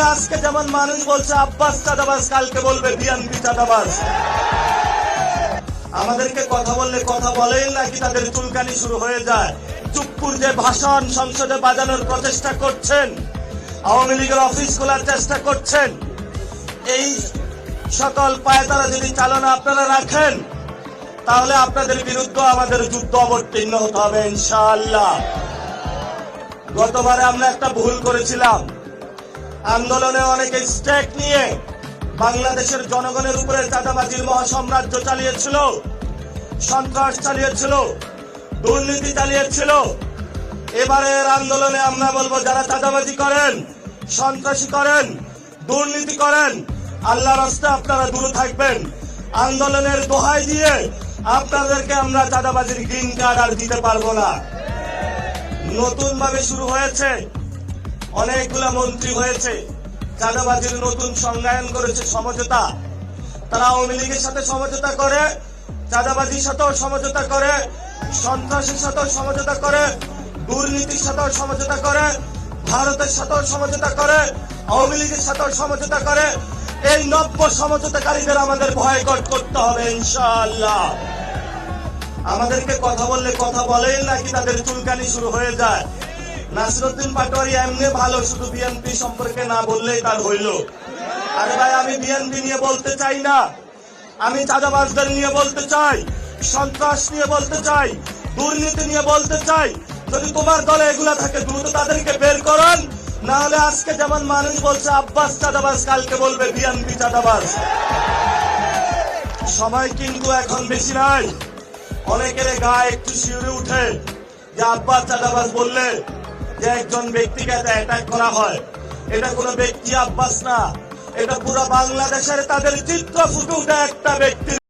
আজকে যেমন মানুষ বলছে আব্বাস চাঁদাবাজ, কালকে বলবে বিএনপি চাঁদাবাজ। আমাদেরকে কথা বললে কথা বলেন নাকি তাদের চুলকানি শুরু হয়ে যায়। চুপ্পুর যে ভাষণ সংসদে বাজানোর প্রচেষ্টা করছেন, আওয়ামী লীগের অফিস খোলার চেষ্টা করছেন, এই সকল পায়তারা যদি চালনা আপনারা রাখেন তাহলে আপনাদের বিরুদ্ধে আমাদের যুদ্ধ অবতীর্ণ হতে হবে ইনশাআল্লাহ। গতবারে আমরা একটা ভুল করেছিলাম, আন্দোলনে অনেকে স্টেক নিয়ে বাংলাদেশের জনগণের উপরে চাঁদাবাজির মহাসাম্রাজ্য চালিয়েছিল, সন্ত্রাস চালিয়েছিল, দুর্নীতি চালিয়েছিল। এবারের আন্দোলনে আমরা বলবো, যারা চাঁদাবাজি করেন, সন্ত্রাসী করেন, দুর্নীতি করেন, আল্লাহর রাস্তায় আপনারা দূরে থাকবেন। আন্দোলনের দোহাই দিয়ে আপনাদেরকে আমরা চাঁদাবাজির গ্রিন কার্ড আর দিতে পারবো না। নতুন ভাবে শুরু হয়েছে, অনেকগুলা মন্ত্রী হয়েছে, চাঁদাবাজির নতুন সংজ্ঞায়ন করেছে সমঝোতা। তারা আওয়ামী লীগের সাথে সমঝোতা করে, চাঁদাবাজির সাথেও সমঝোতা করে, সন্ত্রাসের সাথেও সমঝোতা করে, দুর্নীতির সাথেও সমঝোতা করে, ভারতের সাথেও সমঝোতা করে, আওয়ামী লীগের সাথেও সমঝোতা করে। এই নব্য সমঝোতাকারীদের আমাদের বয়কট করতে হবে ইনশাআল্লাহ। আমাদেরকে কথা বললে কথা বলেন নাকি তাদের চুলকানি শুরু হয়ে যায়। নাসিরউদ্দিন পাটোয়ারি এমনি ভালো, শুধু বিএনপি সম্পর্কে না বললেই তার হইল। আরে ভাই, আমি বিএনপি নিয়ে বলতে চাই না, আমি চাঁদাবাজদের নিয়ে বলতে চাই, সন্ত্রাস নিয়ে বলতে চাই, দুর্নীতি নিয়ে বলতে চাই। যদি তোমার দলে এগুলা থাকে দ্রুত তাদেরকে বের করেন, না হলে আজকে যেমন মানুষ বলছে আব্বাস চাঁদাবাজ, কালকে বলবে বিএনপি চাঁদাবাজ। সময় কিন্তু এখন বেশি নাই। অনেকের গায়ে একটু শিউরে উঠে যে আব্বাস চাঁদাবাজ বললে যে একজন ব্যক্তিকে অ্যাটাক করা হয়। এটা কোনো ব্যক্তি আব্বাস না, এটা পুরো বাংলাদেশের তাদের চিত্র ফুটে উঠে একটা ব্যক্তি।